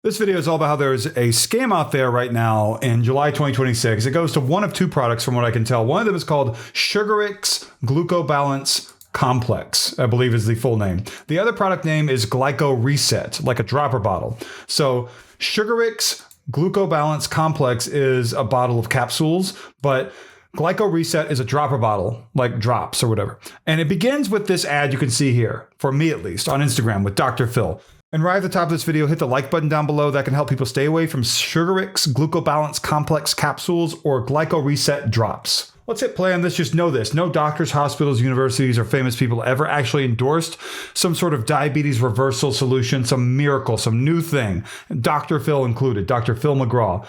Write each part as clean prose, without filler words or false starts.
This video is all about how there's a scam out there right now in July 2026. It goes to one of two products from what I can tell. One of them is called Sugarix GlucoBalance Complex, I believe is the full name. The other product name is Glyco Reset, like a dropper bottle. So Sugarix GlucoBalance Complex is a bottle of capsules, but Glyco Reset is a dropper bottle, like drops or whatever. And it begins with this ad you can see here, for me at least, on Instagram with Dr. Phil. And right at the top of this video, hit the like button down below. That can help people stay away from Sugarix GlucoBalance Complex capsules or Glyco Reset drops. Let's hit play on this. Just know this. No doctors, hospitals, universities, or famous people ever actually endorsed some sort of diabetes reversal solution, some miracle, some new thing. Dr. Phil included, Dr. Phil McGraw.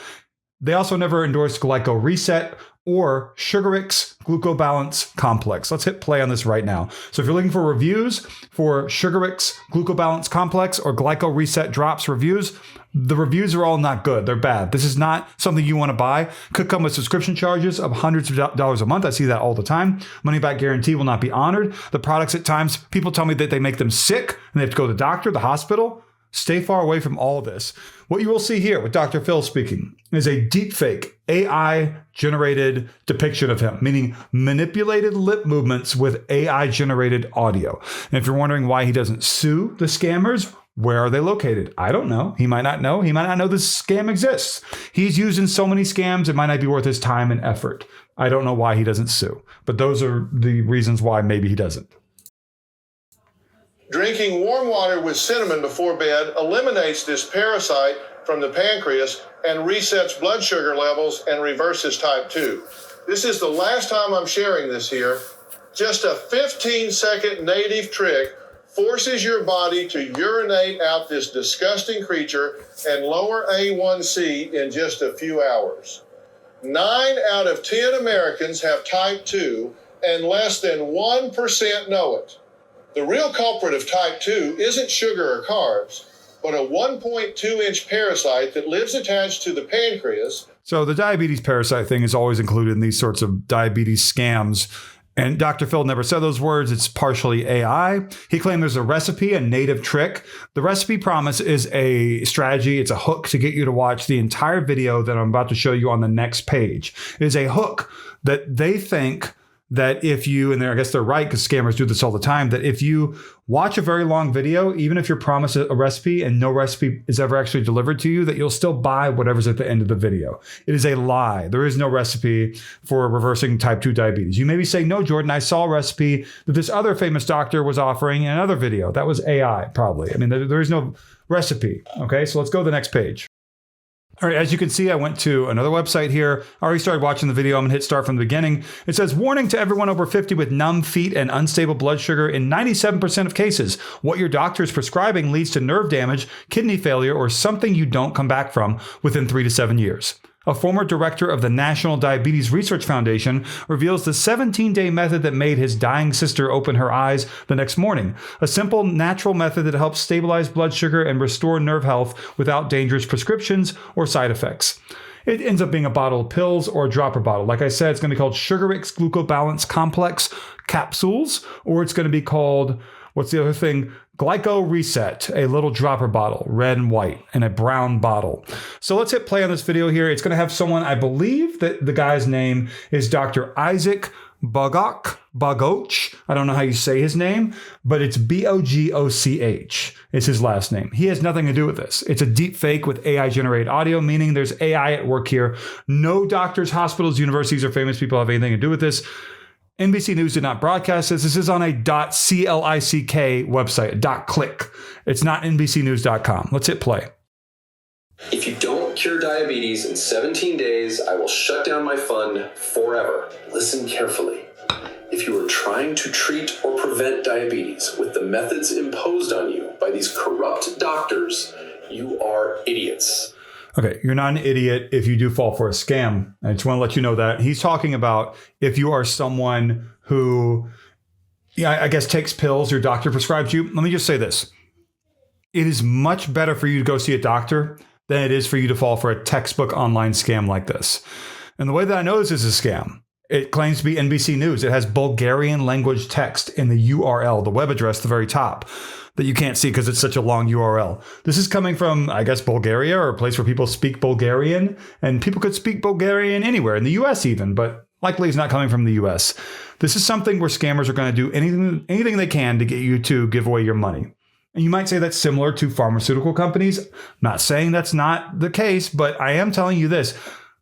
They also never endorsed Glyco Reset or Sugarix GlucoBalance Complex. Let's hit play on this right now. So if you're looking for reviews for Sugarix GlucoBalance Complex or Glyco Reset Drops reviews, the reviews are all not good. They're bad. This is not something you want to buy. Could come with subscription charges of hundreds of dollars a month. I see that all the time. Money back guarantee will not be honored. The products at times, people tell me that they make them sick and they have to go to the doctor, the hospital. Stay far away from all of this. What you will see here with Dr. Phil speaking is a deepfake AI-generated depiction of him, meaning manipulated lip movements with AI-generated audio. And if you're wondering why he doesn't sue the scammers, where are they located? I don't know. He might not know. He might not know this scam exists. He's used in so many scams, it might not be worth his time and effort. I don't know why he doesn't sue, but those are the reasons why maybe he doesn't. Drinking warm water with cinnamon before bed eliminates this parasite from the pancreas and resets blood sugar levels and reverses type 2. This is the last time I'm sharing this here. Just a 15-second native trick forces your body to urinate out this disgusting creature and lower A1C in just a few hours. 9 out of 10 Americans have type 2 and less than 1% know it. The real culprit of type 2 isn't sugar or carbs, but a 1.2-inch parasite that lives attached to the pancreas. So the diabetes parasite thing is always included in these sorts of diabetes scams. And Dr. Phil never said those words. It's partially AI. He claimed there's a recipe, a native trick. The recipe promise is a strategy. It's a hook to get you to watch the entire video that I'm about to show you on the next page. It is a hook that they think that if you, and I guess they're right because scammers do this all the time, that if you watch a very long video, even if you're promised a recipe and no recipe is ever actually delivered to you, that you'll still buy whatever's at the end of the video. It is a lie. There is no recipe for reversing type 2 diabetes. You may be saying, no, Jordan, I saw a recipe that this other famous doctor was offering in another video. That was AI, probably. I mean, there is no recipe. Okay, so let's go to the next page. All right, as you can see, I went to another website here. I already started watching the video. I'm gonna hit start from the beginning. It says, warning to everyone over 50 with numb feet and unstable blood sugar. In 97% of cases, what your doctor is prescribing leads to nerve damage, kidney failure, or something you don't come back from within 3 to 7 years. A former director of the National Diabetes Research Foundation reveals the 17-day method that made his dying sister open her eyes the next morning. A simple, natural method that helps stabilize blood sugar and restore nerve health without dangerous prescriptions or side effects. It ends up being a bottle of pills or a dropper bottle. Like I said, it's going to be called Sugarix GlucoBalance Complex capsules, or it's going to be called, what's the other thing? Glyco Reset, a little dropper bottle, red and white, and a brown bottle. So let's hit play on this video here. It's going to have someone, I believe that the guy's name is Dr. Isaac Bogoch. I don't know how you say his name, but it's Bogoch. It's his last name. He has nothing to do with this. It's a deep fake with AI-generated audio, meaning there's AI at work here. No doctors, hospitals, universities, or famous people have anything to do with this. NBC News did not broadcast this. This is on a .click website, .click. It's not NBCnews.com. Let's hit play. If you don't cure diabetes in 17 days, I will shut down my fund forever. Listen carefully. If you are trying to treat or prevent diabetes with the methods imposed on you by these corrupt doctors, you are idiots. Okay, you're not an idiot if you do fall for a scam. I just want to let you know that. He's talking about if you are someone who, I guess, takes pills your doctor prescribes you. Let me just say this. It is much better for you to go see a doctor than it is for you to fall for a textbook online scam like this. And the way that I know this is a scam It claims to be NBC News. It has Bulgarian language text in the URL, the web address at the very top, that you can't see because it's such a long URL. This is coming from, I guess, Bulgaria, or a place where people speak Bulgarian. And people could speak Bulgarian anywhere, in the US even, but likely it's not coming from the US. This is something where scammers are going to do anything they can to get you to give away your money. And you might say that's similar to pharmaceutical companies. I'm not saying that's not the case, but I am telling you this.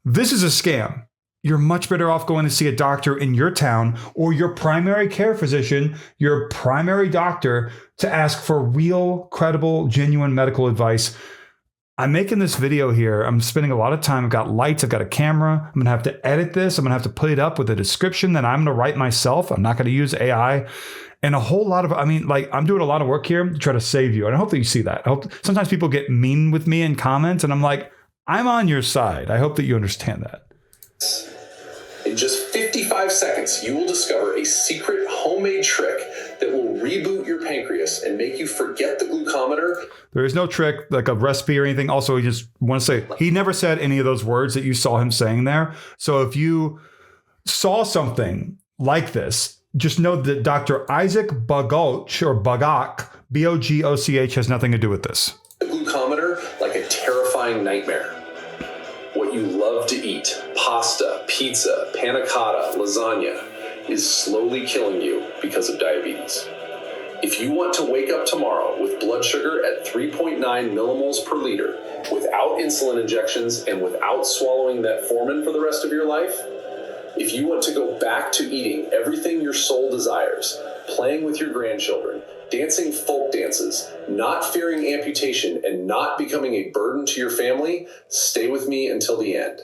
This is a scam. You're much better off going to see a doctor in your town or your primary care physician, your primary doctor, to ask for real, credible, genuine medical advice. I'm making this video here. I'm spending a lot of time. I've got lights. I've got a camera. I'm going to have to edit this. I'm going to have to put it up with a description that I'm going to write myself. I'm not going to use AI. And a whole lot of, I'm doing a lot of work here to try to save you. And I hope that you see that. I hope sometimes people get mean with me in comments, and I'm like, I'm on your side. I hope that you understand that. In just 55 seconds, you will discover a secret homemade trick that will reboot your pancreas and make you forget the glucometer. There is no trick, like a recipe or anything. Also, I just want to say, he never said any of those words that you saw him saying there. So if you saw something like this, just know that Dr. Isaac Bogoch, or Bogoch, Bogoch, has nothing to do with this. The glucometer like a terrifying nightmare. What you love to eat, pasta, pizza, panna cotta, lasagna, is slowly killing you because of diabetes. If you want to wake up tomorrow with blood sugar at 3.9 millimoles per liter, without insulin injections and without swallowing metformin for the rest of your life, if you want to go back to eating everything your soul desires, playing with your grandchildren, dancing folk dances, not fearing amputation, and not becoming a burden to your family, stay with me until the end.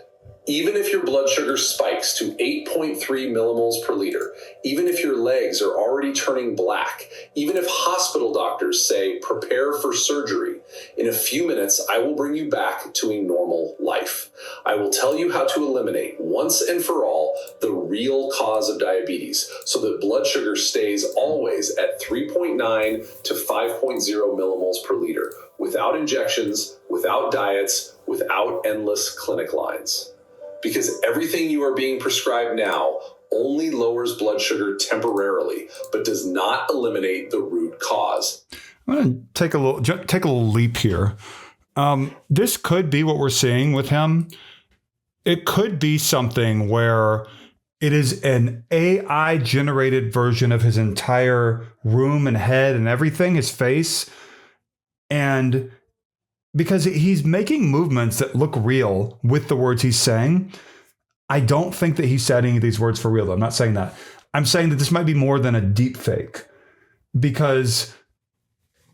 Even if your blood sugar spikes to 8.3 millimoles per liter, even if your legs are already turning black, even if hospital doctors say prepare for surgery, in a few minutes I will bring you back to a normal life. I will tell you how to eliminate once and for all the real cause of diabetes so that blood sugar stays always at 3.9 to 5.0 millimoles per liter, without injections, without diets, without endless clinic lines. Because everything you are being prescribed now only lowers blood sugar temporarily, but does not eliminate the root cause. I'm going to take a little leap here. This could be what we're seeing with him. It could be something where it is an AI generated version of his entire room and head and everything, his face. And because he's making movements that look real with the words he's saying. I don't think that he said any of these words for real, though. I'm not saying that. I'm saying that this might be more than a deepfake, because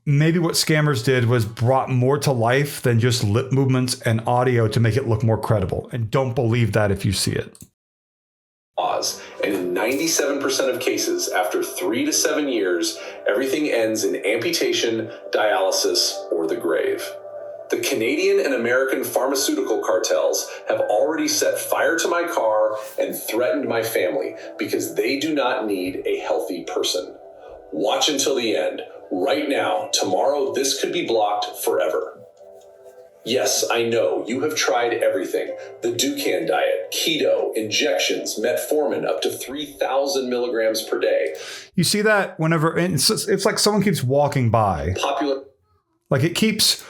maybe what scammers did was brought more to life than just lip movements and audio to make it look more credible. And don't believe that if you see it. And in 97% of cases, after 3 to 7 years, everything ends in amputation, dialysis, or the grave. The Canadian and American pharmaceutical cartels have already set fire to my car and threatened my family because they do not need a healthy person. Watch until the end. Right now, tomorrow, this could be blocked forever. Yes, I know, you have tried everything. The Dukan diet, keto, injections, metformin up to 3,000 milligrams per day. You see that whenever, it's like someone keeps walking by. Popular. Like it keeps...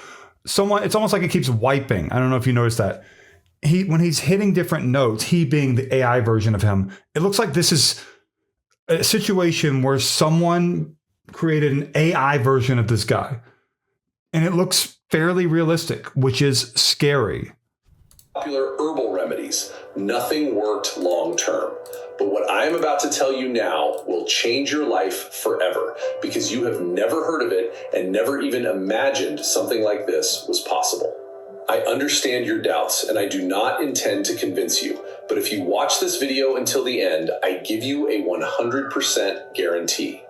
it's almost like it keeps wiping. I don't know if you noticed that. When he's hitting different notes, he being the AI version of him, it looks like this is a situation where someone created an AI version of this guy. And it looks fairly realistic, which is scary. Popular herbal remedies. Nothing worked long term. But what I am about to tell you now will change your life forever, because you have never heard of it and never even imagined something like this was possible. I understand your doubts, and I do not intend to convince you, but if you watch this video until the end, I give you a 100% guarantee.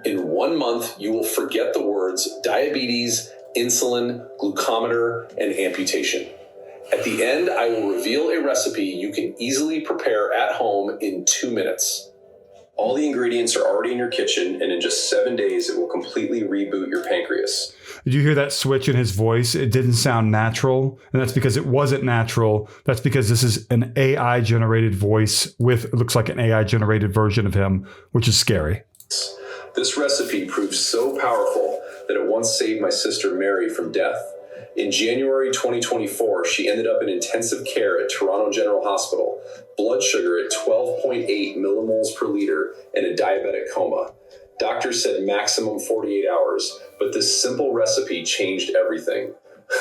In 1 month, you will forget the words diabetes, insulin, glucometer, and amputation. At the end, I will reveal a recipe you can easily prepare at home in 2 minutes. All the ingredients are already in your kitchen, and in just 7 days, it will completely reboot your pancreas. Did you hear that switch in his voice? It didn't sound natural, and that's because it wasn't natural. That's because this is an AI-generated voice with, it looks like an AI-generated version of him, which is scary. This recipe proved so powerful that it once saved my sister Mary from death. In January 2024, she ended up in intensive care at Toronto General Hospital, blood sugar at 12.8 millimoles per liter, and a diabetic coma. Doctors said maximum 48 hours, but this simple recipe changed everything.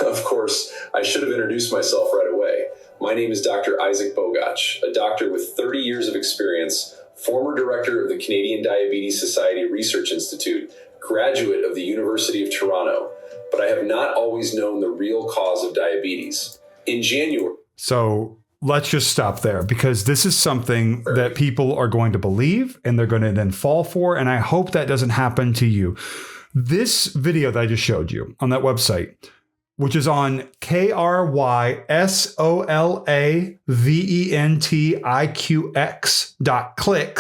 Of course, I should have introduced myself right away. My name is Dr. Isaac Bogoch, a doctor with 30 years of experience, former director of the Canadian Diabetes Society Research Institute, graduate of the University of Toronto, but I have not always known the real cause of diabetes. In January... So let's just stop there, because this is something that people are going to believe and they're going to then fall for. And I hope that doesn't happen to you. This video that I just showed you on that website, which is on KRYSOLAVENTIQX.click,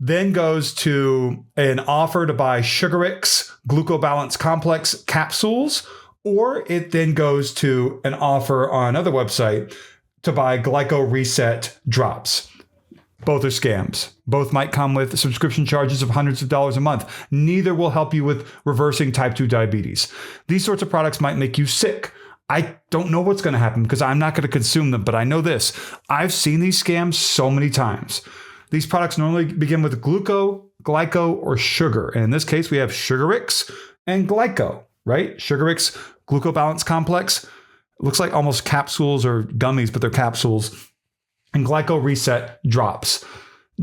then goes to an offer to buy Sugarix GlucoBalance Complex capsules, or it then goes to an offer on another website to buy Glyco Reset drops. Both are scams. Both might come with subscription charges of hundreds of dollars a month. Neither will help you with reversing type 2 diabetes. These sorts of products might make you sick. I don't know what's going to happen because I'm not going to consume them, but I know this. I've seen these scams so many times. These products normally begin with glyco, or sugar. And in this case, we have Sugarix and Glyco, right? Sugarix GlucoBalance Complex. It looks like almost capsules or gummies, but they're capsules. And Glyco Reset drops.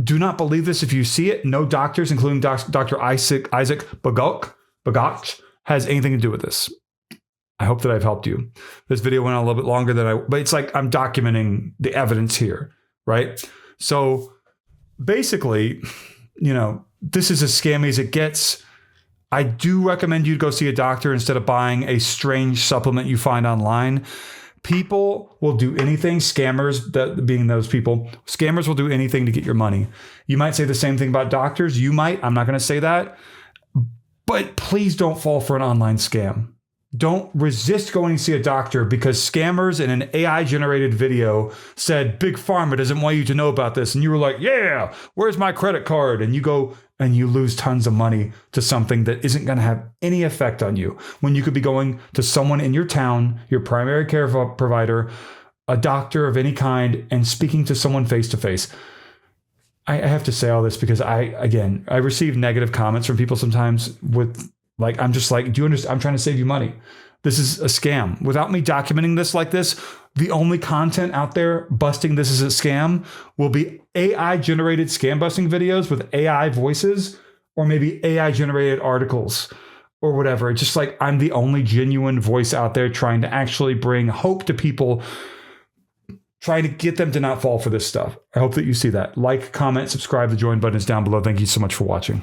Do not believe this if you see it. No doctors, including Dr. Isaac Bogoch, has anything to do with this. I hope that I've helped you. This video went on a little bit longer than but it's like I'm documenting the evidence here, right? So basically, this is as scammy as it gets. I do recommend you go see a doctor instead of buying a strange supplement you find online. People will do anything. Scammers, that being those people, scammers will do anything to get your money. You might say the same thing about doctors. You might. I'm not going to say that. But please don't fall for an online scam. Don't resist going to see a doctor because scammers in an AI-generated video said, Big Pharma doesn't want you to know about this. And you were like, yeah, where's my credit card? And you go and you lose tons of money to something that isn't going to have any effect on you when you could be going to someone in your town, your primary care provider, a doctor of any kind, and speaking to someone face to face. I have to say all this because I receive negative comments from people sometimes with I'm just like, do you understand? I'm trying to save you money. This is a scam. Without me documenting this like this, the only content out there busting this as a scam will be AI generated scam busting videos with AI voices, or maybe AI generated articles or whatever. It's just like I'm the only genuine voice out there trying to actually bring hope to people, trying to get them to not fall for this stuff. I hope that you see that. Like, comment, subscribe. The join button is down below. Thank you so much for watching.